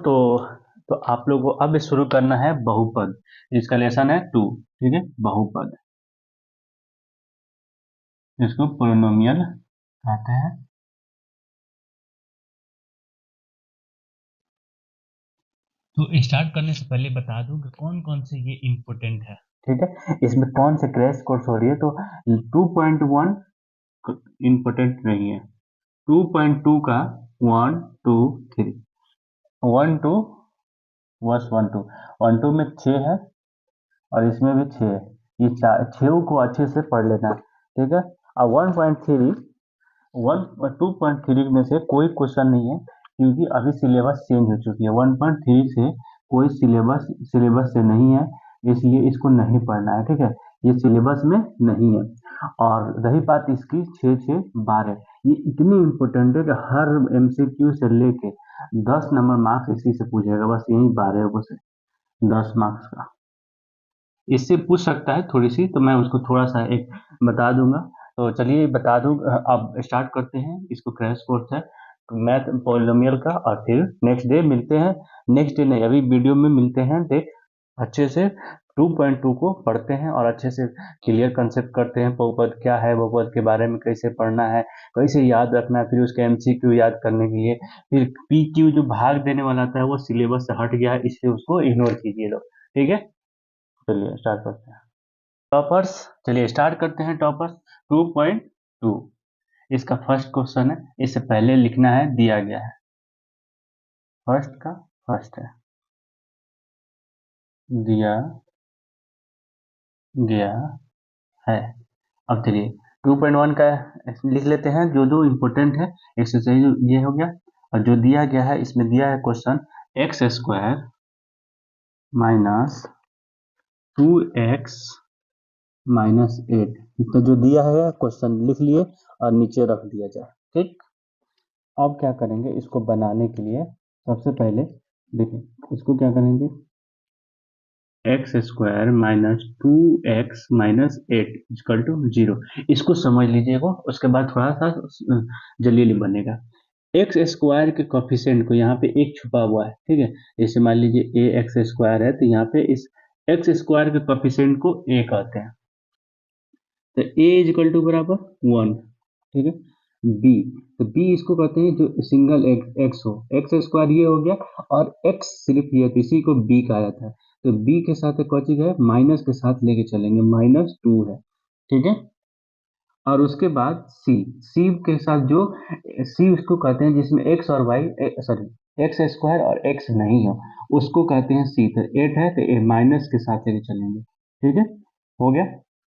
तो आप लोगों को अब शुरू करना है बहुपद, जिसका लेसन है 2। ठीक है, बहुपद, जिसको पोलिनोमियल कहते हैं। तो स्टार्ट करने से पहले बता दूं कि कौन कौन से ये इम्पोर्टेंट है। ठीक है, इसमें कौन से क्रैश कोर्स हो रही है, तो 2.1 इम्पोर्टेंट नहीं है। 2.2 का 1 2 3 1 2 बस 1 2 1 2 में 6 है और इसमें भी 6 है। ये 6 को अच्छे से पढ़ लेना है। ठीक है, अब 2.3 में से कोई क्वेश्चन नहीं है, क्योंकि अभी सिलेबस चेंज हो चुकी है। 1.3 से कोई सिलेबस से नहीं है, इसलिए इसको नहीं पढ़ना है। ठीक है, ये सिलेबस में नहीं है। और रही बात इसकी 6 6 12, ये इतनी इम्पोर्टेंट है कि हर एमसीक्यू से लेके 10 नंबर मार्क्स इसी से पूछेगा, बस यही 12 को से 10 मार्क्स का इससे पूछ सकता है थोड़ी सी, तो मैं उसको थोड़ा सा एक बता दूंगा। तो चलिए बता दूं, अब स्टार्ट करते हैं। इसको क्रैश कोर्स है मैथ पॉलिनोमियल का, और फिर नेक्स्ट डे मिलते हैं। नेक्स्ट डे नहीं, अभी वीडियो में मिलते हैं। देख अच्छे से 2.2 को पढ़ते हैं और अच्छे से क्लियर कंसेप्ट करते हैं। बहुपद क्या है, बहुपद के बारे में कैसे पढ़ना है, कैसे याद रखना है, फिर उसके एमसीक्यू याद करने के लिए। फिर पीक्यू जो भाग देने वाला था वो सिलेबस से हट गया है, इसलिए उसको इग्नोर कीजिए लोग। ठीक है, चलिए स्टार्ट करते हैं। टॉपर्स, चलिए स्टार्ट करते हैं। टॉपर्स 2.2, इसका फर्स्ट क्वेश्चन है। इससे पहले लिखना है, दिया गया है, फर्स्ट का फर्स्ट है, दिया गया है। अब चलिए 2.1 का लिख लेते हैं, जो जो इम्पोर्टेंट है। इससे सही ये हो गया। और जो दिया गया है, इसमें दिया है question x square minus 2x minus 8। तो जो दिया है क्वेश्चन लिख लिए और नीचे रख दिया जाए। ठीक, अब क्या करेंगे, इसको बनाने के लिए सबसे पहले देखिए इसको क्या करेंगे, x square minus 2x minus 8 equal to 0। इसको समझ लीजिएगा, उसके बाद थोड़ा सा जल्दी बनेगा। एक्स स्क्वायर के कोफिशिएंट को यहाँ पे एक छुपा हुआ है। ठीक है, जैसे मान लीजिए ए एक्स स्क्वायर है, तो यहाँ पे इस एक्स स्क्वायर के कोफिशिएंट को ए कहते हैं, तो ए इक्वल टू बराबर 1। ठीक है, बी, तो बी इसको कहते हैं जो सिंगल एक्स हो, एक्स स्क्वायर ये हो गया, और एक्स सिर्फ ये, तो इसी को बी कहा जाता है। तो बी के साथ कौन चीज है, माइनस के साथ लेके चलेंगे, -2 है। ठीक है, और उसके बाद सी, सी के साथ जो सी उसको कहते हैं जिसमें एक्स और वाई, सॉरी एक्स स्क्वायर और एक्स नहीं हो, उसको कहते हैं सी। तो 8 है, तो ए माइनस के साथ लेके चलेंगे। ठीक है, हो गया।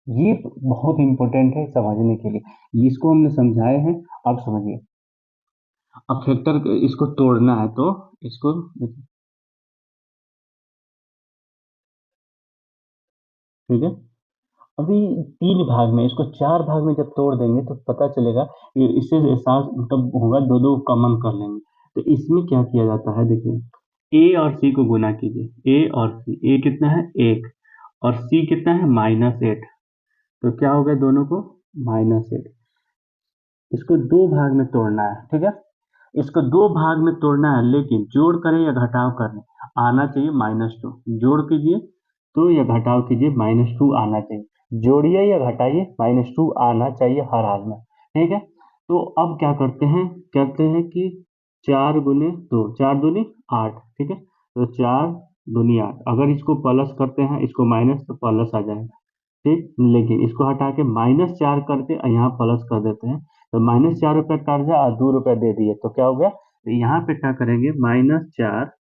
ये बहुत इंपॉर्टेंट है समझने के लिए, इसको हमने समझाए हैं, अब समझिए। अब फैक्टर इसको तोड़ना है, तो इसको ठीक है, अभी 3 भाग में, इसको 4 भाग में जब तोड़ देंगे तो पता चलेगा कि इससे एहसास मतलब होगा, दो दो कॉमन कर लेंगे। तो इसमें क्या किया जाता है, देखिए ए और सी को गुना कीजिए, ए और सी, ए कितना है 1 और सी कितना है -8, तो क्या हो गया दोनों को -8। इसको 2 भाग में तोड़ना है। ठीक है, इसको 2 भाग में तोड़ना है, लेकिन जोड़ करें या घटाव करें, आना चाहिए -2। जोड़ कीजिए तो या घटाव कीजिए, -2 आना चाहिए। जोड़िए या घटाइए, -2 आना चाहिए हर हाल में। ठीक है, तो अब क्या करते हैं कि 4 गुने 2, 4 दूनी 8। ठीक है, तो 4 दूनी 8, अगर इसको प्लस करते हैं, इसको माइनस, तो प्लस आ जाएगा। ठीक, लेकिन इसको हटा के -4 करके यहाँ प्लस कर देते हैं, तो -4 रुपये काट दिया और 2 रुपये दे दिए, तो क्या हो गया, तो यहाँ पे क्या करेंगे, -4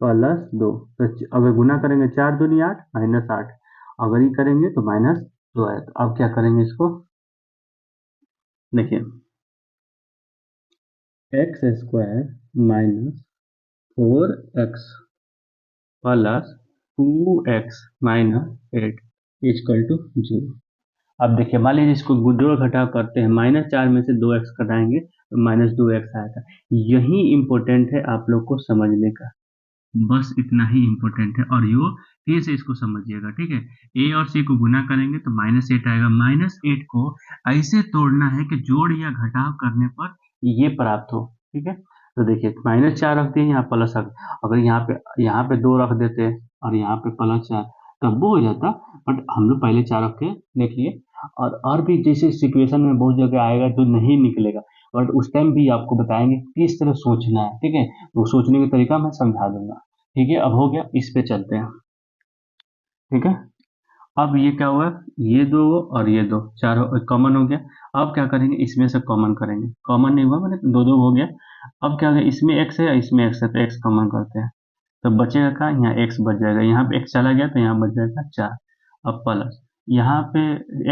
प्लस 2, तो अगर गुना करेंगे 4 दूनी 8 -8, अगर ये करेंगे तो -2 है। तो अब क्या करेंगे, इसको देखिए, x square minus 4x plus 2x minus 8 equal to 0। अब देखिए, मान लीजिए इसको जोड़ घटाव करते हैं, -4 में से 2x घटाएंगे तो -2x आएगा। यही इंपॉर्टेंट है आप लोग को समझने का, बस इतना ही इंपॉर्टेंट है। और यो फिर से इसको समझिएगा। ठीक है, ए और सी को गुना करेंगे तो -8 आएगा। -8 को ऐसे तोड़ना है कि जोड़ या घटाव करने पर ये प्राप्त हो। ठीक है, तो देखिए -4 रख दिए, यहाँ प्लस रख, अगर यहाँ पे 2 रख देते और यहाँ पे +4 तब वो हो जाता, बट हम लोग पहले 4 रख के देख लिए। और भी जैसे सिचुएशन में बहुत जगह आएगा जो नहीं निकलेगा, बट उस टाइम भी आपको बताएंगे किस तरह सोचना है, ठीक है। तो सोचने का तरीका मैं समझा दूंगा, ठीक है। अब हो गया, इस पे चलते हैं, ठीक है। अब ये क्या हुआ, ये 2 और ये 2 चार कॉमन हो गया। अब क्या करेंगे, इसमें से कॉमन करेंगे, कॉमन नहीं हुआ मैंने 2 हो गया। अब क्या हो गया, इसमें x है, इसमें x है, तो x कॉमन करते हैं, तो बचेगा क्या, यहाँ x बच जाएगा, यहाँ पे x चला गया तो यहाँ बच जाएगा 4। अब प्लस यहाँ पे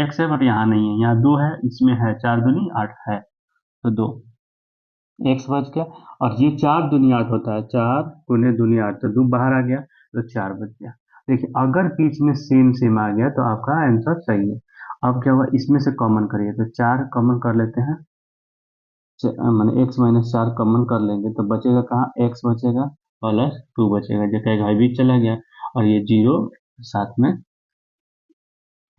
x है बट यहाँ नहीं है, यहाँ 2 है, इसमें है 4 दूनी 8 है, तो 2 x बच गया। और ये 4 दूनी 8 होता है, 4 गुने दूनी 8, तो 2 बाहर आ गया, तो 4 बच गया। देखिए अगर बीच में सेम सेम आ गया तो आपका आंसर सही है। अब क्या हुआ, इसमें से कॉमन करिए, तो 4 कॉमन कर लेते हैं, माने x माइनस 4 कॉमन कर लेंगे तो बचेगा कहाँ, x बचेगा +2 बचेगा, जो कहेगा बीच चला गया, और ये 0 साथ में,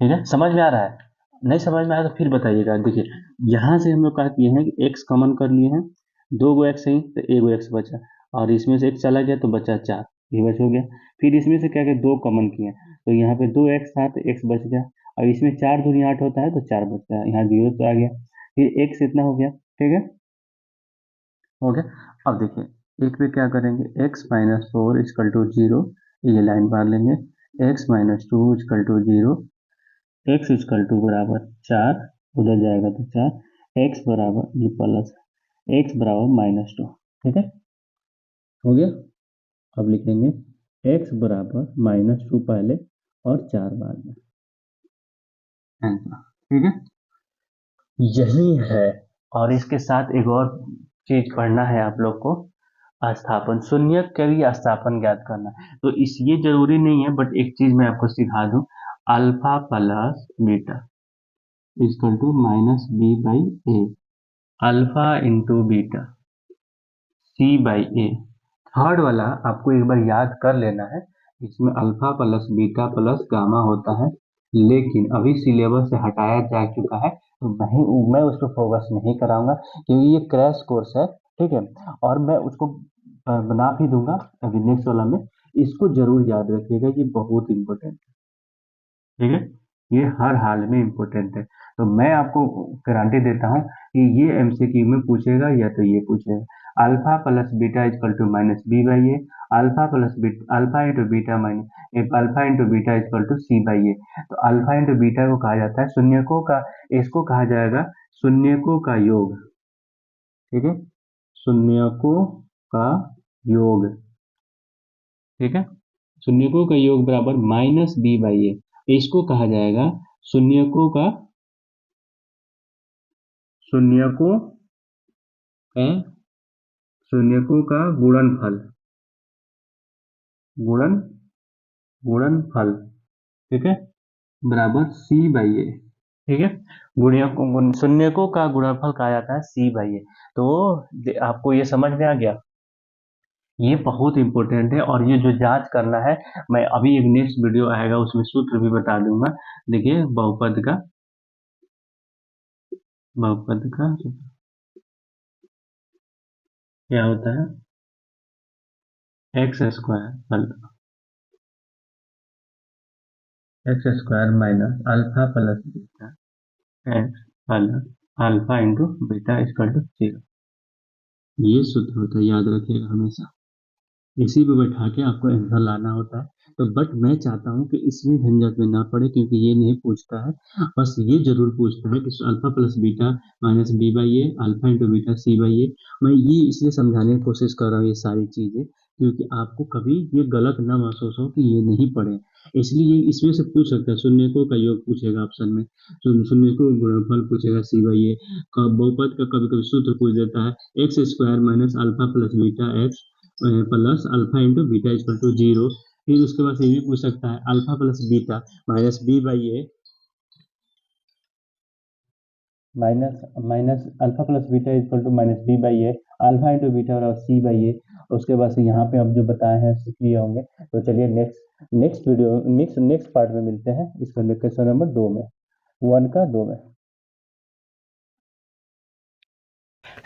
ठीक है। समझ में आ रहा है, नहीं समझ में आया तो फिर बताइएगा। देखिए यहाँ से हम लोग क्या किए हैं कि x कॉमन कर लिए हैं, 2 गो x ही तो 1 गो x बचा, और इसमें से x चला गया तो बचा 4, ये बच हो गया। फिर इसमें से क्या किया, 2 कॉमन किए, तो यहाँ पे 2x था तो x बच गया, और इसमें 4 दूनी 8 होता है तो 4 बचता है, यहाँ 0 तो आ गया, फिर x इतना हो गया, ठीक है, हो गया। अब देखिए एक पे क्या करेंगे, x माइनस 4 इजकल टू 0, ये लाइन मार लेंगे, x minus 2 is equal to 0, x is equal to बराबर 4, उधर जाएगा तो 4, x बराबर ये प्लस x बराबर -2, ठीक है, हो गया। अब लिखेंगे x बराबर -2 पहले और 4 बाद में, आंसर, ठीक है, यही है। और इसके साथ एक और चीज पढ़ना है आप लोग को, स्थापन, शून्यक के भी स्थापन ज्ञात करना है। तो इस ये जरूरी नहीं है, बट एक चीज मैं आपको सिखा दूं, alpha plus beta is equal to -b/a, alpha into beta c/a। Third वाला आपको एक बार याद कर लेना है, इसमें alpha plus beta plus gamma होता है, लेकिन अभी सिलेबस से हटाया जा चुका है, तो मैं उस पर फोकस नहीं कराऊंगा, क्योंकि ये क्रैश कोर्स है, ठीक है। और मैं उसको बना भी दूंगा अभी नेक्स्ट वाला में, इसको जरूर याद रखिएगा, ये बहुत इंपॉर्टेंट, ठीक है, ये हर हाल में इम्पोर्टेंट है। तो मैं आपको गारंटी देता हूँ कि ये एमसीक्यू में पूछेगा या तो ये पूछेगा, alpha plus beta is equal to -b/a, alpha into beta minus alpha into beta is equal to c/a। तो अल्फा इंटू बीटा को कहा जाता है शून्यकों का, इसको कहा जाएगा शून्यकों का योग, ठीक है, शून्यकों का योग, ठीक है, शून्यकों का योग बराबर -b/a, इसको कहा जाएगा शून्यकों का शून्यकों का शून्यकों का गुणनफल, गुणन गुणनफल, ठीक है, बराबर c/a, ठीक है। शून्यकों का गुणनफल कहा जाता है c/a। तो आपको ये समझ में आ गया, ये बहुत इंपॉर्टेंट है, और ये जो जांच करना है, मैं अभी एक नेक्स्ट वीडियो आएगा उसमें सूत्र भी बता दूंगा। देखिए बहुपद का क्या होता है, x square minus alpha plus beta x plus alpha into beta equal to 0, ये सूत्र होता है, याद रखिएगा हमेशा, इसी पे बैठा के आपको आंसर लाना होता है। तो बट मैं चाहता हूँ कि इसमें झंझट में ना पड़े, क्योंकि ये नहीं पूछता है, बस ये जरूर पूछता है कि alpha plus beta minus b/a, alpha into beta c/a। मैं ये इसलिए समझाने की कोशिश कर रहा हूँ ये सारी चीजें, क्योंकि आपको कभी ये गलत ना महसूस हो कि ये नहीं पढ़े, इसलिए ये इसमें से पूछ सकता है, शून्यकों का योग पूछेगा ऑप्शन में, शून्यकों का गुणनफल पूछेगा c/a, बहुपद का कभी कभी सूत्र पूछ देता है, x square minus alpha plus beta x plus alpha into beta equal to 0। फिर उसके बाद ये भी पूछ सकता है, alpha plus beta minus b/a minus minus alpha plus beta equal to -b/a, alpha into beta बराबर c/a। उसके बाद से यहाँ पे हम जो बताए हैं सीख लिए होंगे। तो चलिए नेक्स्ट वीडियो नेक्स्ट पार्ट में मिलते हैं, इसका क्वेश्चन नंबर 2 में, 1 का 2 में।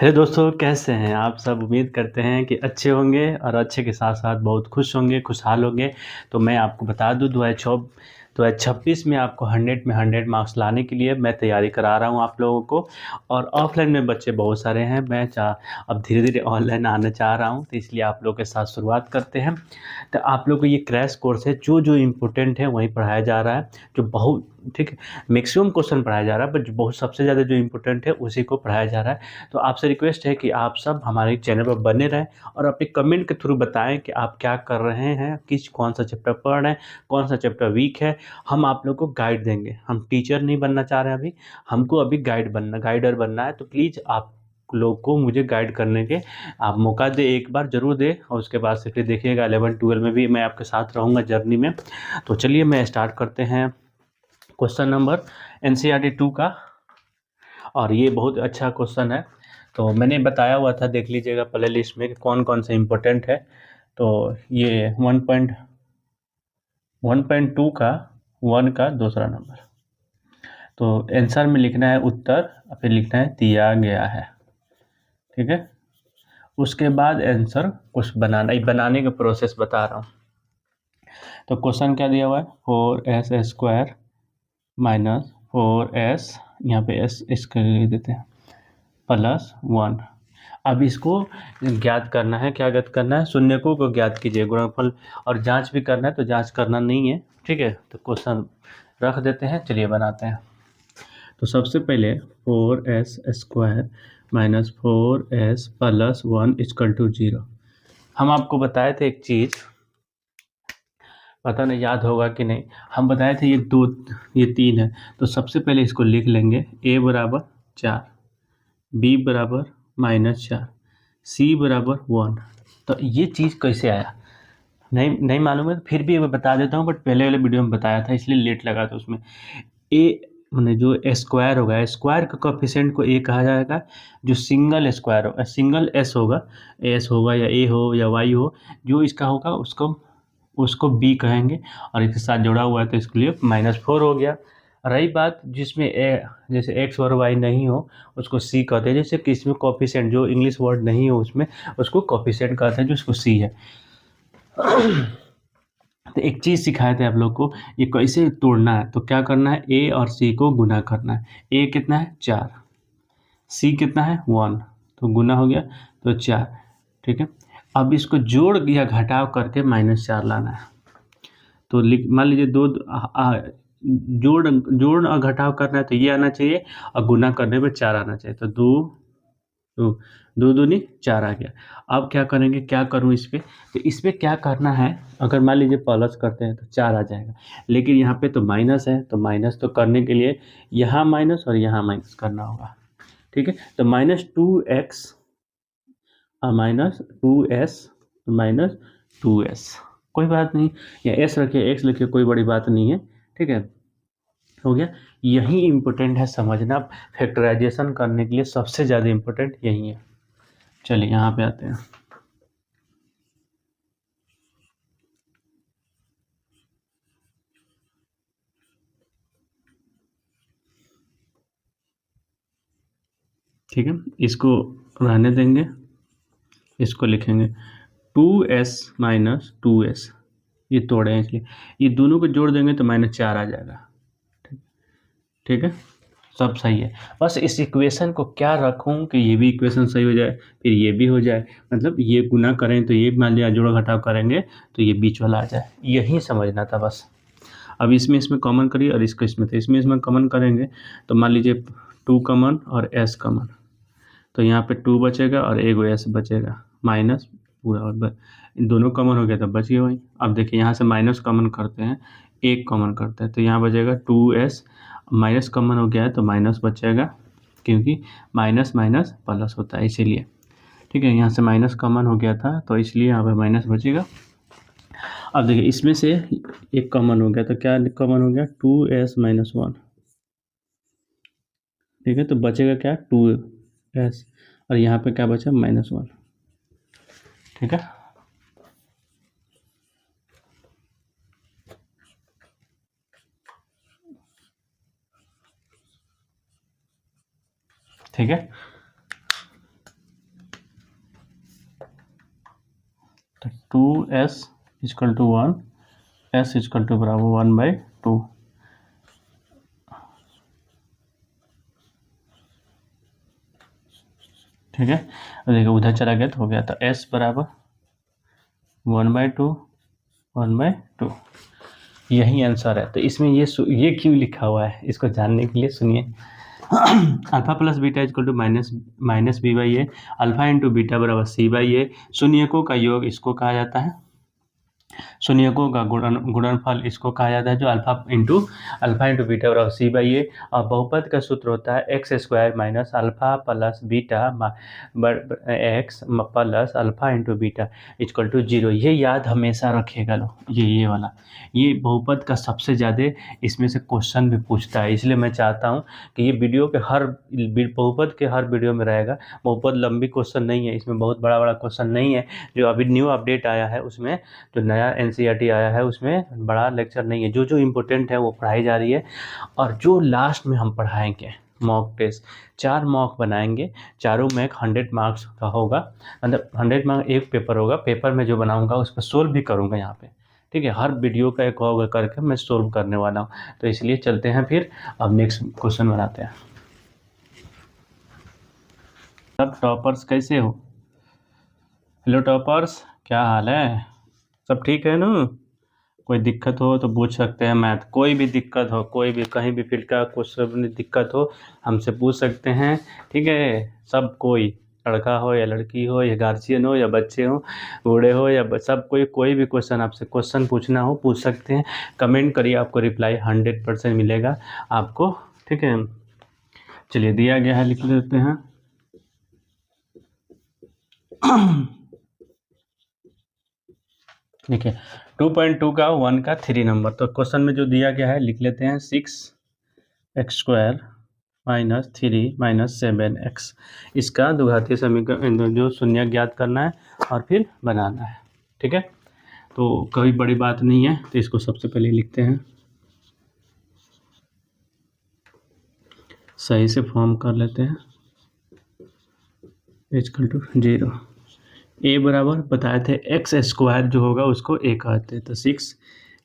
हेलो दोस्तों, कैसे हैं आप सब? उम्मीद करते हैं कि अच्छे होंगे और अच्छे के साथ साथ बहुत खुश होंगे, खुशहाल होंगे। तो मैं आपको बता दूं, 2026 में आपको 100 में 100 मार्क्स लाने के लिए मैं तैयारी करा रहा हूं आप लोगों को। और ऑफलाइन में बच्चे बहुत सारे हैं, मैं अब धीरे धीरे ऑनलाइन आना चाह रहा हूं, तो इसलिए आप लोगों के साथ शुरुआत करते हैं। तो आप लोग को ये क्रैश कोर्स है, जो जो इम्पोर्टेंट है वही पढ़ाया जा रहा है, जो बहुत ठीक है। मैक्सिमम क्वेश्चन पढ़ाया जा रहा है, बट जो बहुत सबसे ज़्यादा जो इम्पोर्टेंट है उसी को पढ़ाया जा रहा है। तो आपसे रिक्वेस्ट है कि आप सब हमारे चैनल पर बने रहें और अपने कमेंट के थ्रू बताएं कि आप क्या कर रहे हैं, कौन सा चैप्टर पढ़ रहे हैं, कौन सा चैप्टर वीक है। हम आप लोग को गाइड देंगे। हम टीचर नहीं बनना चाह रहे हैं अभी, हमको अभी गाइडर बनना है। तो प्लीज़ आप लोग को मुझे गाइड करने के आप मौका दे, एक बार ज़रूर दे, और उसके बाद से फिर देखिएगा 11-12 में भी मैं आपके साथ रहूँगा जर्नी में। तो चलिए मैं स्टार्ट करते हैं क्वेश्चन नंबर NCERT 2 का। और ये बहुत अच्छा क्वेश्चन है, तो मैंने बताया हुआ था, देख लीजिएगा प्ले लिस्ट में कि कौन कौन से इम्पोर्टेंट है। तो ये 1.2 का 1 का दूसरा नंबर। तो आंसर में लिखना है उत्तर, फिर लिखना है दिया गया है, ठीक है। उसके बाद आंसर कुछ बनाने का प्रोसेस बता रहा हूँ। तो क्वेश्चन क्या दिया हुआ है, 4s² माइनस 4s, यहाँ पे s इसका लिख देते हैं, +1। अब इसको ज्ञात करना है। क्या ज्ञात करना है? शून्यकों को ज्ञात कीजिए, गुणनफल। और जांच भी करना है, तो जांच करना नहीं है, ठीक है। तो क्वेश्चन रख देते हैं, चलिए बनाते हैं। तो सबसे पहले 4s² माइनस 4s + 1 = 0। हम आपको बताए थे एक चीज़, पता नहीं याद होगा कि नहीं। हम बताए थे ये 3 है, तो सबसे पहले इसको लिख लेंगे। a = 4, b = -4, c = 1। तो ये चीज़ कैसे आया नहीं नहीं मालूम है, तो फिर भी मैं बता देता हूँ, बट पहले वाले वीडियो में बताया था इसलिए लेट लगा था उसमें। ए मैंने जो स्क्वायर होगा, स्क्वायर का कोएफिशिएंट को ए कहा जाएगा। जो सिंगल स्क्वायर होगा, सिंगल एस होगा, एस होगा या ए हो या वाई हो, जो इसका होगा उसको उसको बी कहेंगे। और इसके साथ जुड़ा हुआ है तो इसके लिए -4 हो गया। रही बात जिसमें जैसे एक्स और वाई नहीं हो, उसको सी कहते हैं। जैसे कि इसमें कोएफिशिएंट जो इंग्लिश वर्ड नहीं हो उसमें, उसको कोएफिशिएंट कहते हैं, जो उसको सी है। तो एक चीज़ सिखाए थे आप लोग को, ये कैसे तोड़ना है। तो क्या करना है, ए और सी को गुना करना है। ए कितना है 4, सी कितना है 1, तो गुना हो गया तो 4, ठीक है। अब इसको जोड़ या घटाव करके -4 लाना है। तो मान लीजिए जोड़ और घटाव करना है तो ये आना चाहिए, और गुना करने पे 4 आना चाहिए। तो तो 2 दूनी 4 आ गया। अब क्या करेंगे, क्या करूँ इस पे? तो इस पे क्या करना है, अगर मान लीजिए प्लस करते हैं तो 4 आ जाएगा, लेकिन यहाँ पे तो माइनस है, तो माइनस तो करने के लिए यहाँ माइनस और यहाँ माइनस करना होगा, ठीक है। तो -2x और -2s कोई बात नहीं, या s रखिए, x लिखिए, कोई बड़ी बात नहीं है, ठीक है। हो गया। यही इम्पोर्टेंट है समझना, फैक्टराइजेशन करने के लिए सबसे ज़्यादा इम्पोर्टेंट यही है। चलिए यहाँ पे आते हैं। ठीक है, इसको रहने देंगे, इसको लिखेंगे 2s - 2s, ये तोड़े हैं इसलिए। ये दोनों को जोड़ देंगे तो -4 आ जाएगा, ठीक है। सब सही है। बस इस इक्वेशन को क्या रखूं कि ये भी इक्वेशन सही हो जाए, फिर ये भी हो जाए। मतलब ये गुना करें तो ये, मान लिया जोड़ घटाव करेंगे तो ये बीच वाला आ जाए, यही समझना था बस। अब इसमें कॉमन करिए, और इसमें तो इसमें कॉमन करेंगे तो मान लीजिए 2 कॉमन और s कॉमन, तो यहाँ पे 2 बचेगा और एगो s बचेगा, माइनस पूरा, और दोनों कॉमन हो गया तो बच गया वही। अब देखिए यहाँ से माइनस कॉमन करते हैं, एक कॉमन करते हैं, तो यहाँ बचेगा 2s, माइनस कॉमन हो गया है तो माइनस बचेगा, क्योंकि माइनस माइनस प्लस होता है इसीलिए, ठीक है। यहाँ से माइनस कॉमन हो गया था तो इसलिए यहाँ पर माइनस बचेगा। अब देखिए इसमें से एक कॉमन हो गया, तो क्या कॉमन हो गया, 2s - 1, ठीक है। तो बचेगा क्या, 2s, और यहाँ पे क्या बचा, -1, ठीक है। ठीक है, 2s equal to 1, s equal to बराबर 1/2। ठीक है, और देखिए उधर चला गया तो हो गया, तो s बराबर 1/2, 1/2, यही आंसर है। तो इसमें ये क्यों लिखा हुआ है, इसको जानने के लिए सुनिए। Alpha plus beta equal to minus b by a, alpha into beta बराबर सी बाई ए। शून्यकों का योग इसको कहा जाता है, शून्यकों का गुणनफल इसको कहा जाता है, जो अल्फा इंटू बीटा बराबर सी बाई ए। और बहुपद का सूत्र होता है x square minus alpha plus beta x plus alpha into beta equal to 0। ये याद हमेशा रखिएगा लोग, ये वाला, ये बहुपद का सबसे ज़्यादा इसमें से क्वेश्चन भी पूछता है, इसलिए मैं चाहता हूँ कि ये वीडियो के बहुपद के हर वीडियो में रहेगा। बहुपद लंबी क्वेश्चन नहीं है, इसमें बहुत बड़ा क्वेश्चन नहीं है। जो अभी न्यू अपडेट आया है उसमें, जो नया NCERT आया है उसमें बड़ा लेक्चर नहीं है, जो इम्पोर्टेंट है वो पढ़ाई जा रही है। और जो लास्ट में हम पढ़ाएंगे मॉक टेस्ट, 4 मॉक बनाएंगे, चारों में 100 मार्क्स का होगा, मतलब 100 मार्क्स एक पेपर होगा। पेपर में जो बनाऊंगा उस पर सोल्व भी करूंगा यहाँ पे, ठीक है, हर वीडियो का एक होगा करके मैं सोल्व करने वाला हूँ। तो इसलिए चलते हैं फिर, अब नेक्स्ट क्वेश्चन बनाते हैं। सब टॉपर्स कैसे हो? हेलो टॉपर्स, क्या हाल है? सब ठीक है ना? कोई दिक्कत हो तो पूछ सकते हैं, मैथ कोई भी दिक्कत हो, कोई भी कहीं भी फील्ड का क्वेश्चन में दिक्कत हो हमसे पूछ सकते हैं, ठीक है। सब कोई, लड़का हो या लड़की हो या गार्जियन हो या बच्चे हो, बूढ़े हो या सब कोई भी क्वेश्चन आपसे क्वेश्चन पूछना हो पूछ सकते हैं। कमेंट करिए, आपको रिप्लाई 100% मिलेगा आपको, ठीक है। चलिए दिया गया है, लिख लेते हैं। देखिए 2.2 का 1 का 3 नंबर, तो क्वेश्चन में जो दिया गया है लिख लेते हैं 6x² माइनस 3 माइनस 7x। इसका द्विघातीय समीकरण जो शून्य ज्ञात करना है और फिर बनाना है, ठीक है। तो कोई बड़ी बात नहीं है, तो इसको सबसे पहले लिखते हैं, सही से फॉर्म कर लेते हैं, इक्वल टू 0। ए बराबर बताए थे x² जो होगा उसको a कहते हैं, तो 6।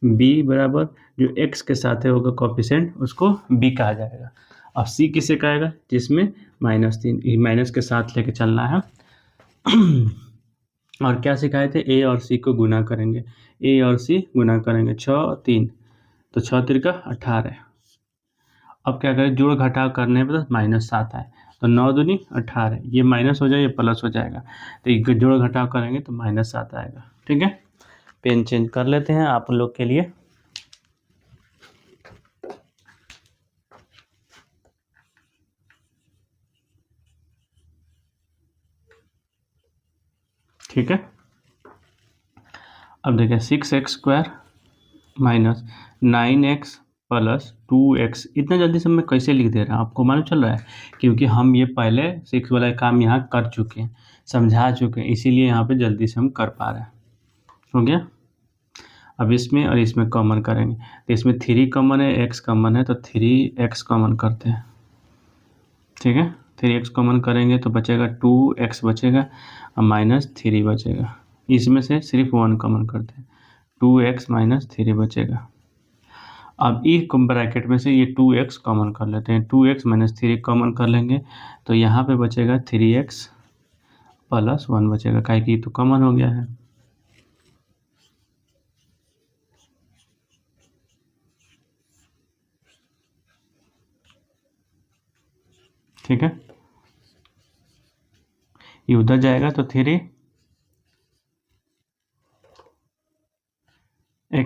b बराबर जो x के साथ होगा कोफिशिएंट उसको b कहा जाएगा। और c किसे कहेगा? जिसमें -3 माइनस के साथ लेके चलना है। और क्या सिखाए थे? a और c को गुना करेंगे, a और c गुना करेंगे, 6 3, तो 6 3 18। अब क्या करें, जोड़ घटाव करने पर -7 आए, तो 9 दूनी 18, ये माइनस हो जाए ये प्लस हो जाएगा, तो ये जोड़ घटाव करेंगे तो -7 आएगा, ठीक है। पेन चेंज कर लेते हैं आप लोग के लिए। ठीक है, अब देखिए 6x² minus 9x plus 2x, इतना जल्दी से मैं कैसे लिख दे रहा हूँ आपको मालूम चल रहा है? क्योंकि हम ये पहले 6 वाला काम यहाँ कर चुके हैं, समझा चुके हैं, इसीलिए यहाँ पे जल्दी से हम कर पा रहे हैं। हो गया। अब इसमें और इसमें कॉमन करेंगे, तो इसमें 3 कॉमन है, x कॉमन है, तो 3x कॉमन करते हैं, ठीक है। 3x कॉमन करेंगे तो बचेगा 2x बचेगा और -3 बचेगा। इसमें से सिर्फ 1 कॉमन करते हैं, 2x -3 बचेगा। अब एक ब्रैकेट में से ये 2x कॉमन कर लेते हैं, 2x -3 कॉमन कर लेंगे तो यहाँ पे बचेगा 3x प्लस 1 बचेगा, काहे कि तो कॉमन हो गया है। ठीक है, ये उधर जाएगा तो 3x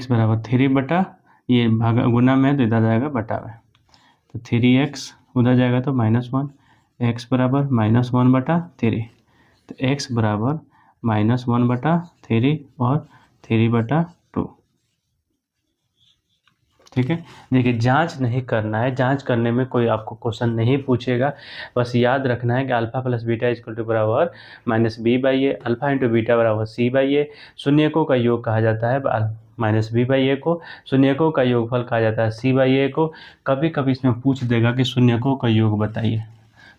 बराबर 3 बटा, ये भागा गुना में तो इधर जाएगा बटा में, तो 3x उधर जाएगा तो -1, x बराबर -1 बटा 3, तो x बराबर -1 बटा 3 और 3 बटा 2। ठीक है, देखिए जांच नहीं करना है, जांच करने में कोई आपको क्वेश्चन नहीं पूछेगा, बस याद रखना है कि alpha plus beta equal to बराबर -b/a, अल्फा इंटू बीटा बराबर c/a। शून्यकों का योग कहा जाता है -b/a को, शून्यकों का योगफल कहा जाता है c/a को। कभी कभी इसमें पूछ देगा कि शून्यकों का योग बताइए,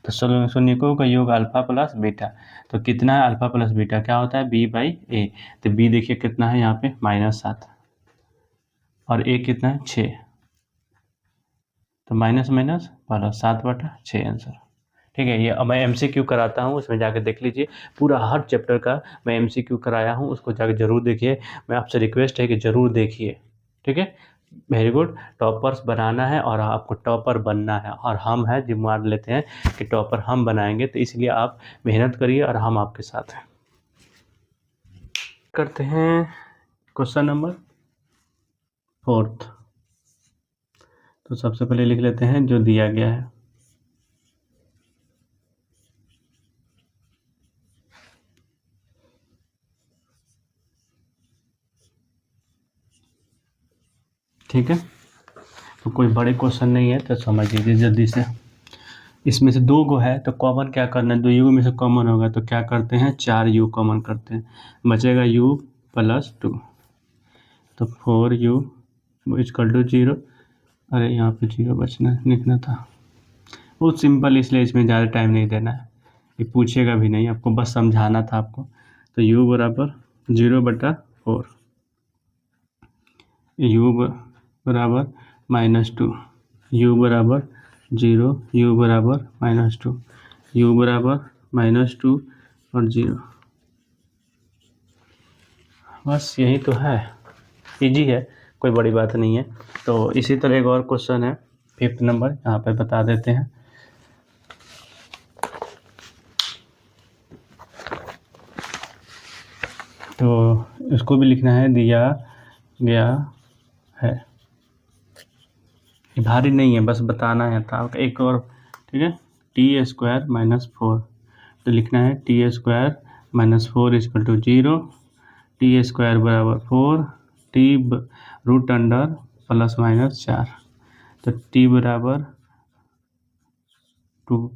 तो शून्यकों का योग अल्फा प्लस बीटा, तो कितना है अल्फा प्लस बीटा, क्या होता है b/a। तो b देखिए कितना है यहाँ पे -7 और a कितना है 6, तो माइनस माइनस प्लस 7/6 आंसर। ठीक है, ये मैं MCQ कराता हूँ, उसमें जाकर देख लीजिए, पूरा हर चैप्टर का मैं MCQ कराया हूँ, उसको जाकर जरूर देखिए। मैं आपसे रिक्वेस्ट है कि जरूर देखिए। ठीक है, वेरी गुड। टॉपर्स बनाना है और आपको टॉपर बनना है, और हम हैं जिम्मेदार लेते हैं कि टॉपर हम बनाएंगे, तो इसलिए आप मेहनत करिए और हम आपके साथ हैं। करते हैं क्वेश्चन नंबर 4। तो सबसे पहले लिख लेते हैं जो दिया गया है। ठीक है, तो कोई बड़े क्वेश्चन नहीं है, तो समझ लीजिए जल्दी से। इसमें से 2 गो है, तो कॉमन क्या करना है, 2 u में से कॉमन होगा, तो क्या करते हैं 4u कॉमन करते हैं, बचेगा u + 2, तो 4u = 0। अरे यहाँ पे 0 बचना लिखना था, बहुत सिंपल, इसलिए इसमें ज़्यादा टाइम नहीं देना है, ये पूछेगा भी नहीं, आपको बस समझाना था आपको। तो u बराबर 0/4, u बराबर -2, u बराबर 0, u बराबर -2, u बराबर -2 और 0। बस यही तो है, इजी है, कोई बड़ी बात नहीं है। तो इसी तरह एक और क्वेश्चन है 5th नंबर, यहाँ पे बता देते हैं। तो इसको भी लिखना है, दिया गया है, भारी नहीं है, बस बताना है था एक और। ठीक है, t² - 4, तो लिखना है t² - 4 = 0, t² बराबर 4, t √अंडर ±4, तो t बराबर 2,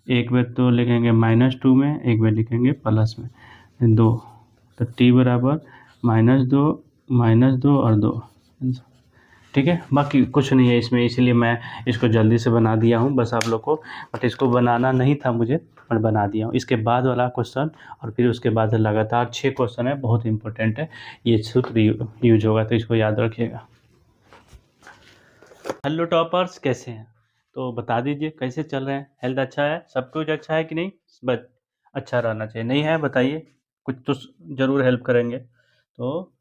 एक बार तो लिखेंगे -2 में, एक बार लिखेंगे प्लस में 2, तो t बराबर -2 और 2। ठीक है, बाकी कुछ नहीं है इसमें, इसलिए मैं इसको जल्दी से बना दिया हूँ, बस आप लोग को, बट इसको बनाना नहीं था मुझे, पर बना दिया हूँ। इसके बाद वाला क्वेश्चन और फिर उसके बाद लगातार 6 क्वेश्चन है, बहुत इंपॉर्टेंट है, ये सूत्र यूज होगा, तो इसको याद रखिएगा। हेलो टॉपर्स, कैसे हैं? तो बता दीजिए कैसे चल रहे हैं, हेल्थ अच्छा है, सब कुछ अच्छा है कि नहीं? बस अच्छा रहना चाहिए, नहीं है बताइए, कुछ तो ज़रूर हेल्प करेंगे। तो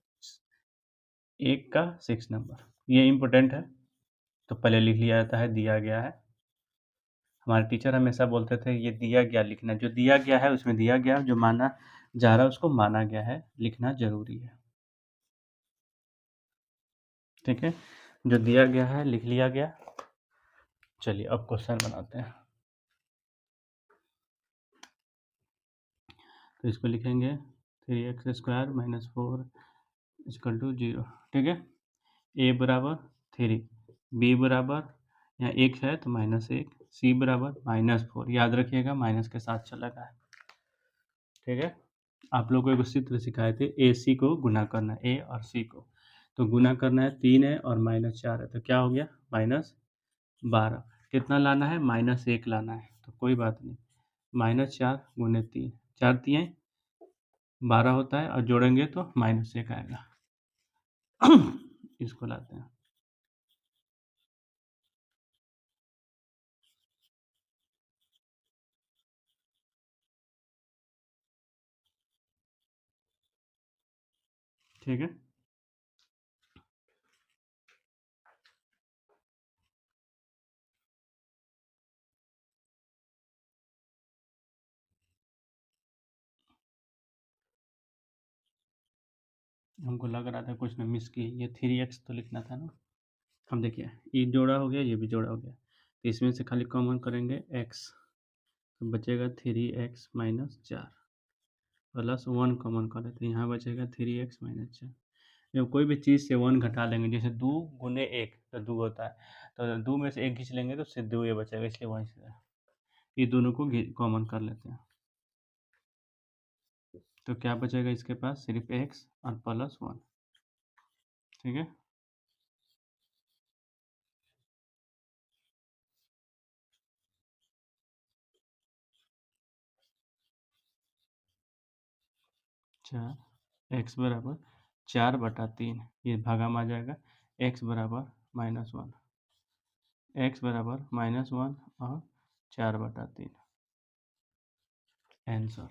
1 का 6 नंबर ये इम्पोर्टेंट है, तो पहले लिख लिया जाता है दिया गया है। हमारे टीचर हमेशा बोलते थे ये दिया गया लिखना, जो दिया गया है उसमें दिया गया, जो माना जा रहा है उसको माना गया है लिखना जरूरी है। ठीक है, जो दिया गया है लिख लिया गया। चलिए अब क्वेश्चन बनाते हैं, तो इसको लिखेंगे 3x² - 4 = 0। ठीक है, a बराबर 3, b बराबर यहाँ 1 है तो -1, c बराबर -4, याद रखिएगा माइनस के साथ चलेगा। ठीक है, आप लोग को एक सूत्र सिखाए थे, ए सी को गुना करना है, ए और सी को, तो गुना करना है, 3 है और -4 है, तो क्या हो गया -12। कितना लाना है -1 लाना है, तो कोई बात नहीं, -4 × 3, 4 तियाँ 12 होता है, और जोड़ेंगे तो -1 आएगा। इसको लाते हैं, ठीक है, हमको लग रहा था कुछ ने मिस की, ये 3x तो लिखना था ना। हम देखिए, ये जोड़ा हो गया, ये भी जोड़ा हो गया, तो इसमें से खाली कॉमन करेंगे x, तो बचेगा 3x - 4 +1 कॉमन कर लेते हैं, यहाँ बचेगा 3x - 4। जब कोई भी चीज़ से 1 घटा लेंगे, जैसे 2 × 1 तो 2 होता है, तो 2 में से 1 खींच लेंगे तो सिर्फ 2 ये बचेगा, इसलिए 1 से ये दोनों को कॉमन कर लेते हैं, तो क्या बचेगा इसके पास सिर्फ x और +1। ठीक है, 4 x बराबर 4/3, ये भागा में आ जाएगा, x बराबर -1, x बराबर -1 और 4/3 आंसर।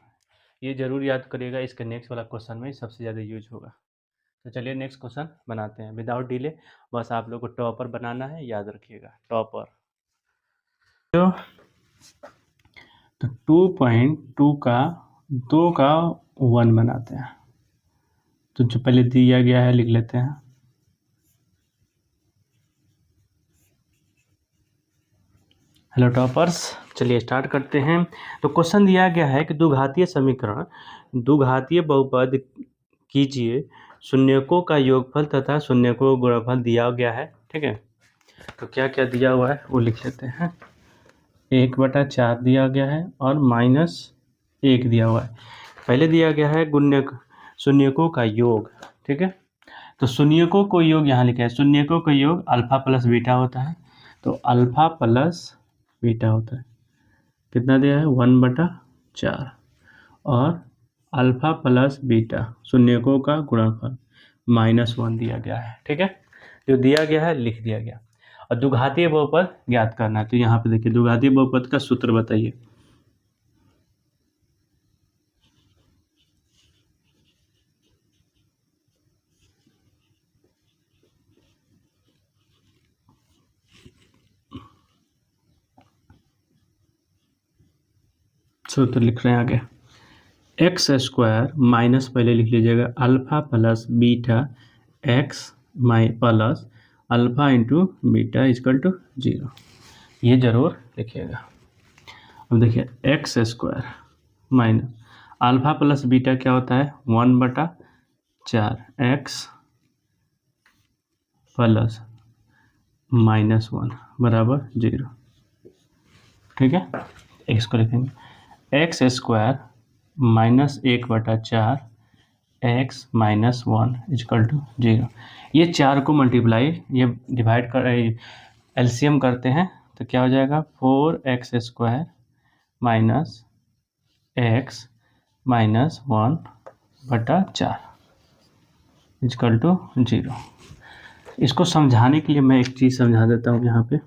ये जरूर याद करिएगा, इसके नेक्स्ट वाला क्वेश्चन में सबसे ज़्यादा यूज होगा। तो चलिए नेक्स्ट क्वेश्चन बनाते हैं विदाउट डिले। बस आप लोग को टॉपर बनाना है, याद रखिएगा टॉपर। तो 2.2 का 2 का 1 बनाते हैं। तो जो पहले दिया गया है लिख लेते हैं। हेलो टॉपर्स, चलिए स्टार्ट करते हैं। तो क्वेश्चन दिया गया है कि द्विघातीय समीकरण, द्विघातीय बहुपद कीजिए, शून्यकों का योगफल तथा शून्यकों का गुणनफल दिया गया है। ठीक है, तो क्या क्या दिया हुआ है वो लिख लेते हैं। 1/4 दिया गया है और -1 दिया हुआ है। पहले दिया गया है शून्यकों का योग। ठीक है, तो शून्यकों को योग यहाँ लिखा है, शून्यकों का योग अल्फा प्लस बीटा होता है। तो अल्फा प्लस बीटा होता है, कितना दिया है 1/4, और अल्फा प्लस बीटा शून्यकों का गुणनफल -1 दिया गया है। ठीक है, जो दिया गया है लिख दिया गया। और द्विघातीय बहुपद ज्ञात करना है। तो यहाँ पे देखिए द्विघातीय बहुपद का सूत्र बताइए। सूत्र लिख रहे हैं आगे, x² माइनस पहले लिख लीजिएगा alpha plus beta x plus alpha into beta is equal to 0, ये जरूर लिखिएगा। अब देखिए x² minus alpha plus beta क्या होता है 1/4 x प्लस -1 बराबर 0। ठीक है, x को लिखेंगे x² minus 1/4 x minus 1 is equal to 0। ये 4 को मल्टीप्लाई, ये डिवाइड कर एलसीएम करते हैं तो क्या हो जाएगा 4x² minus x minus 1/4 is equal to 0। इसको समझाने के लिए मैं एक चीज़ समझा देता हूँ यहाँ पे।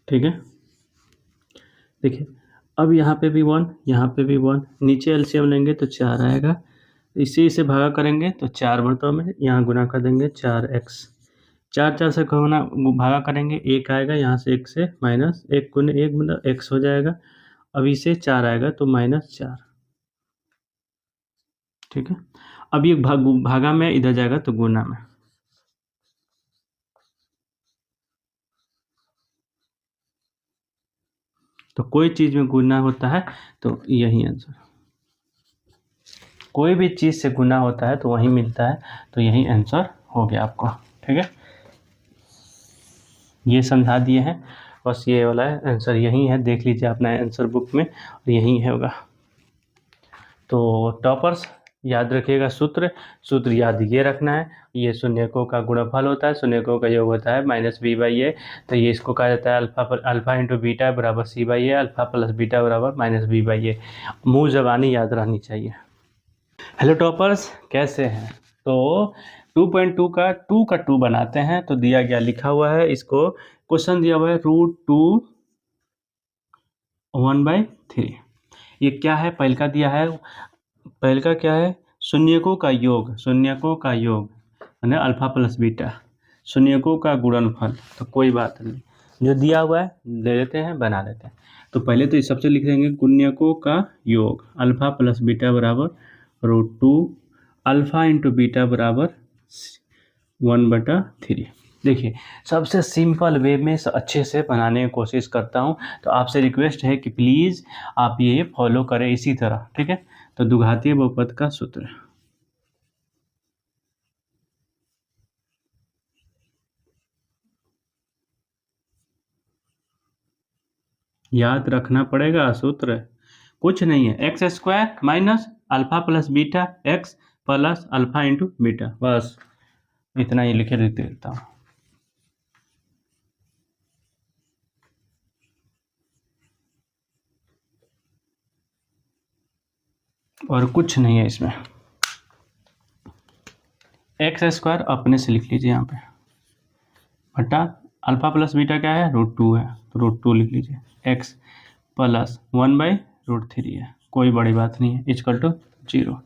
ठीक है, देखिए अब यहाँ पे भी 1, यहाँ पे भी 1, नीचे एलसीएम लेंगे तो 4 आएगा, इसी से भागा करेंगे तो 4 मरतबा में यहाँ गुना कर देंगे 4x, 4 से गुना भागा करेंगे 1 आएगा, यहाँ से 1 से माइनस 1 गुने 1 मतलब x हो जाएगा। अब इसे 4 आएगा तो -4। ठीक है, अब ये भागा में इधर जाएगा तो गुना में, तो कोई चीज़ में गुना होता है तो यही आंसर, कोई भी चीज़ से गुना होता है तो वही मिलता है, तो यही आंसर हो गया आपको। ठीक है, ये समझा दिए हैं, बस ये वाला आंसर यही है, देख लीजिए अपना आंसर बुक में, यही है होगा। तो टॉपर्स याद रखिएगा सूत्र याद ये रखना है, ये शून्यकों का गुणनफल होता है, शून्यकों का योग होता है -b/a, तो ये इसको कहा जाता है अल्फा इंटू बीटा बराबर c/a, अल्फा प्लस बीटा बराबर -b/a। मुँह ज़बानी याद रहनी चाहिए। हेलो टॉपर्स, कैसे हैं? तो 2.2 का 2 बनाते हैं। तो दिया गया लिखा हुआ है, इसको क्वेश्चन दिया हुआ है √2 1/3। ये क्या है? पहले का दिया है, पहले का क्या है शून्यकों का योग, शून्यकों का योग यानी अल्फा प्लस बीटा, शून्यकों का गुणनफल। तो कोई बात नहीं, जो दिया हुआ है ले लेते हैं, बना लेते हैं। तो पहले तो ये सबसे लिख देंगे गुण्यकों का योग अल्फा प्लस बीटा बराबर √2, अल्फा इंटू बीटा बराबर 1/3। देखिए सबसे सिंपल वे में अच्छे से बनाने की कोशिश करता हूँ, तो आपसे रिक्वेस्ट है कि प्लीज़ आप ये फॉलो करें इसी तरह। ठीक है, तो द्विघातीय बहुपद का सूत्र याद रखना पड़ेगा। सूत्र कुछ नहीं है, x² minus alpha plus beta x plus alpha into beta, बस इतना ही लिखे देता हूँ। और कुछ नहीं है इसमें। एक्स स्क्वायर अपने से लिख लीजिए यहाँ पे, बटा अल्फा प्लस बीटा क्या है, √2 है, तो √2 लिख लीजिए। एक्स प्लस 1/√3 है, कोई बड़ी बात नहीं है, इक्वल टू 0।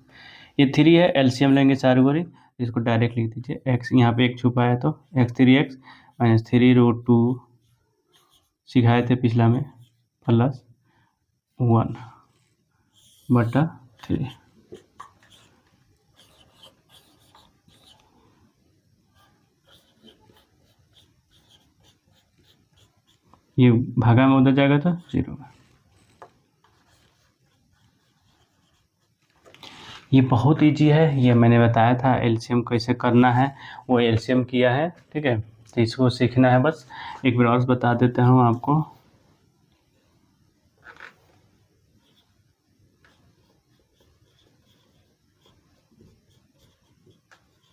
ये 3 है, एलसीएम लेंगे चार गोरी, इसको डायरेक्ट लिख दीजिए। एक्स यहाँ पे एक छुपा है तो x3x माइनस 3√2 सिखाए थे पिछला में, प्लस 1/3। ये भागा में उधर जाएगा तो 0 में। ये बहुत ईजी है, ये मैंने बताया था एलसीएम कैसे करना है, वो एलसीएम किया है, ठीक है। तो इसको सीखना है बस। एक बार और बता देता हूँ आपको,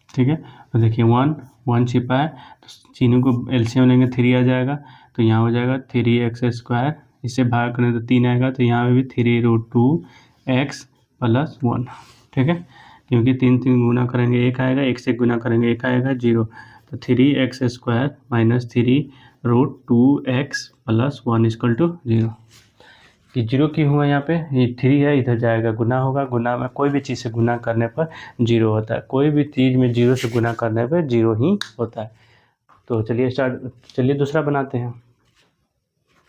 ठीक है। तो देखिए 1 छिपा है, तो तीनों को एलसीएम लेंगे 3 आ जाएगा, तो यहाँ हो जाएगा 3x², इससे भाग करें तो 3 आएगा, तो यहाँ पे भी 3√2x + 1, ठीक है। क्योंकि 3 गुना करेंगे 1 आएगा, 1 से गुना करेंगे 1 आएगा 0, तो 3x² माइनस 3√2x + 1 = 0। कि 0 क्यों हुआ यहाँ पे, ये 3 है, इधर जाएगा गुना होगा, गुना में कोई भी चीज़ से गुना करने पर 0 होता है, कोई भी चीज़ में 0 से गुना करने पर 0 ही होता है। तो चलिए दूसरा बनाते हैं।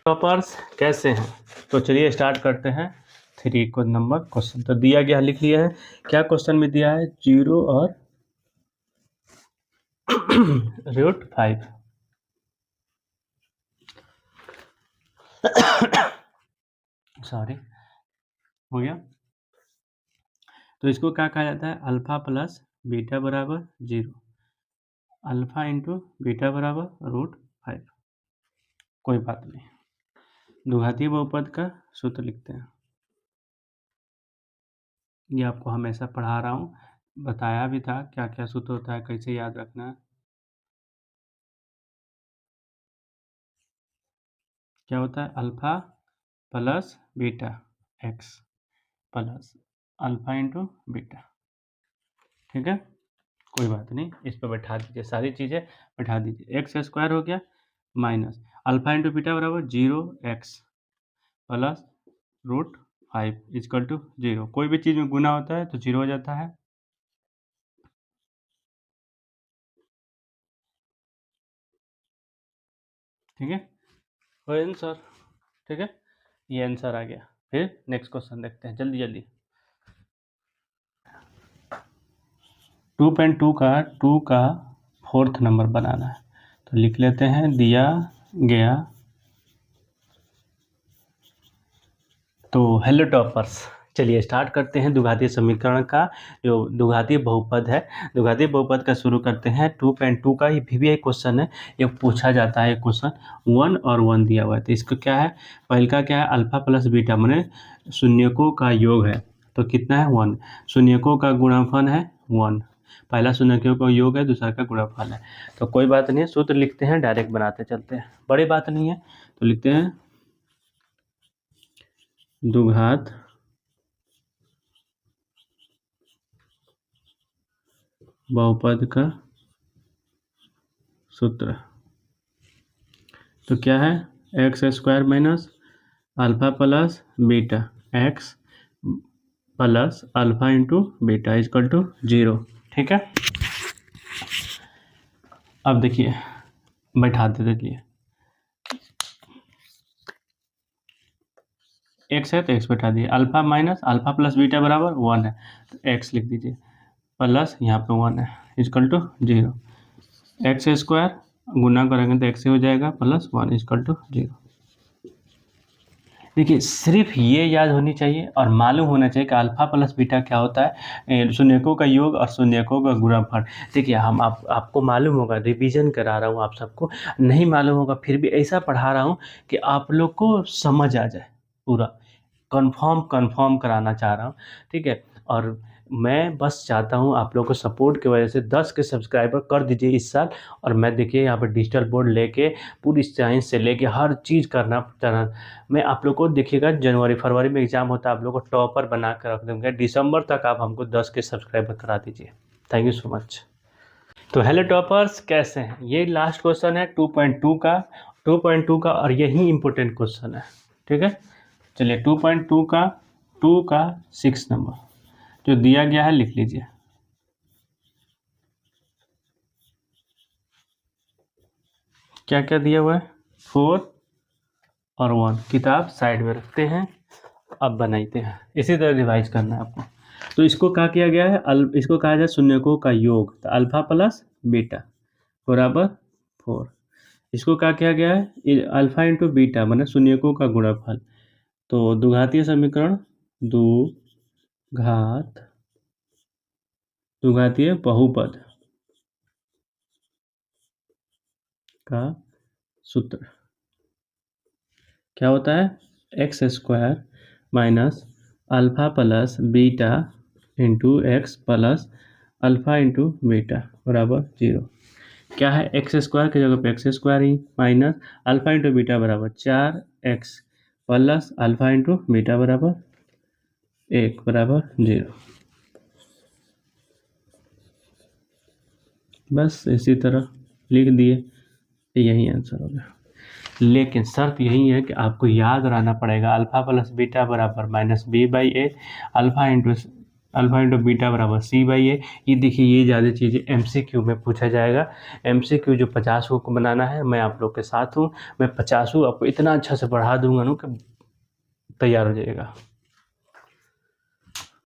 टॉपर्स कैसे हैं, तो चलिए स्टार्ट करते हैं 3 को नंबर क्वेश्चन। तो दिया गया लिख लिया है, क्या क्वेश्चन में दिया है, 0 और √5। सॉरी, हो गया। तो इसको क्या कहा जाता है, अल्फा प्लस बीटा बराबर 0, अल्फा इंटू बीटा बराबर √5। कोई बात नहीं, द्विघातीय बहुपद का सूत्र लिखते हैं। ये आपको हमेशा पढ़ा रहा हूँ, बताया भी था क्या क्या सूत्र होता है, कैसे याद रखना है। क्या होता है, alpha plus beta x plus alpha into beta, ठीक है। कोई बात नहीं, इस पर बैठा दीजिए, सारी चीज़ें बैठा दीजिए। x² हो गया माइनस अल्फा इंटू बीटा बराबर 0x प्लस √5 = 0। कोई भी चीज़ में गुना होता है तो 0 हो जाता है, ठीक है। कोई आंसर, ठीक है, ये आंसर आ गया। फिर नेक्स्ट क्वेश्चन देखते हैं, जल्दी जल्दी। 2.2 का 2 का 4th नंबर बनाना है, तो लिख लेते हैं, दिया गया। तो हेलो टॉपर्स, चलिए स्टार्ट करते हैं द्विघातीय समीकरण का, जो द्विघातीय बहुपद है। द्विघातीय बहुपद का शुरू करते हैं। 2.2 का ये भी एक क्वेश्चन है, ये पूछा जाता है क्वेश्चन। 1 और 1 दिया हुआ है, तो इसको क्या है, पहले का क्या है, अल्फा प्लस बीटा माने शून्यकों का योग है, तो कितना है 1, शून्यकों का गुणनफल है 1, पहला शून्यकों का योग है, दूसरा का गुणनफल है। तो कोई बात नहीं है, सूत्र लिखते हैं, डायरेक्ट बनाते चलते हैं, बड़ी बात नहीं है। तो लिखते हैं द्विघात बहुपद का सूत्र, तो क्या है, x² minus alpha plus beta x plus alpha into beta = 0, ठीक है। अब देखिए बैठाते देखिए, x है तो x बैठा दिए, alpha minus alpha plus beta बराबर 1 है, तो x लिख दीजिए, प्लस यहाँ पे 1 है = 0, x² गुना करेंगे तो x से हो जाएगा, प्लस 1 = 0। देखिए सिर्फ ये याद होनी चाहिए और मालूम होना चाहिए कि अल्फा प्लस बीटा क्या होता है, शून्यकों का योग और शून्यकों का गुणनफल। देखिए हम आपको मालूम होगा, रिवीजन करा रहा हूँ आप सबको, नहीं मालूम होगा फिर भी ऐसा पढ़ा रहा हूँ कि आप लोग को समझ आ जाए, पूरा कंफर्म कराना चाह रहा हूँ, ठीक है। और मैं बस चाहता हूँ आप लोगों को सपोर्ट की वजह से 10 के सब्सक्राइबर कर दीजिए इस साल। और मैं देखिए यहाँ पर डिजिटल बोर्ड लेके पूरी साइंस से लेके हर चीज़ करना चाहना। मैं आप लोग को देखिएगा जनवरी फरवरी में एग्ज़ाम होता है, आप लोग को टॉपर बना कर रख दूँगा। दिसंबर तक आप हमको 10 के सब्सक्राइबर करा दीजिए। Thank you so much. तो हेलो टॉपर्स, कैसे हैं? ये लास्ट क्वेश्चन है 2.2 का और यही इम्पोर्टेंट क्वेश्चन है, ठीक है। चलिए 2.2 का 2 का 6 नंबर जो दिया गया है लिख लीजिए। क्या क्या दिया हुआ है? 4 और 1। किताब साइड में रखते हैं, अब बनाते हैं। इसी तरह रिवाइज करना है आपको। तो इसको क्या किया गया है? इसको कहा जाए शून्यकों का योग, तो अल्फा प्लस बीटा बराबर 4। इसको क्या किया गया है? अल्फा इंटू बीटा माने शून्यकों का गुणनफल। तो द्विघातीय समीकरण द्विघातीय बहुपद का सूत्र क्या होता है? X square minus alpha plus beta into x plus alpha into beta बराबर 0। क्या है? एक्स स्क्वायर की जगह पे एक्स स्क्वायर ही माइनस अल्फा इंटू बीटा बराबर 4x plus alpha into beta बराबर 1 बराबर 0। बस इसी तरह लिख दिए, यही आंसर हो गया। लेकिन शर्त यही है कि आपको याद रहना पड़ेगा अल्फा प्लस बीटा बराबर minus b/a, alpha into beta बराबर c/a। ये देखिए, ये ज़्यादा चीज़ें MCQ में पूछा जाएगा। MCQ जो 50 को बनाना है, मैं आप लोग के साथ हूँ। मैं 50 आपको इतना अच्छा से पढ़ा दूंगा ना कि तैयार हो जाइएगा।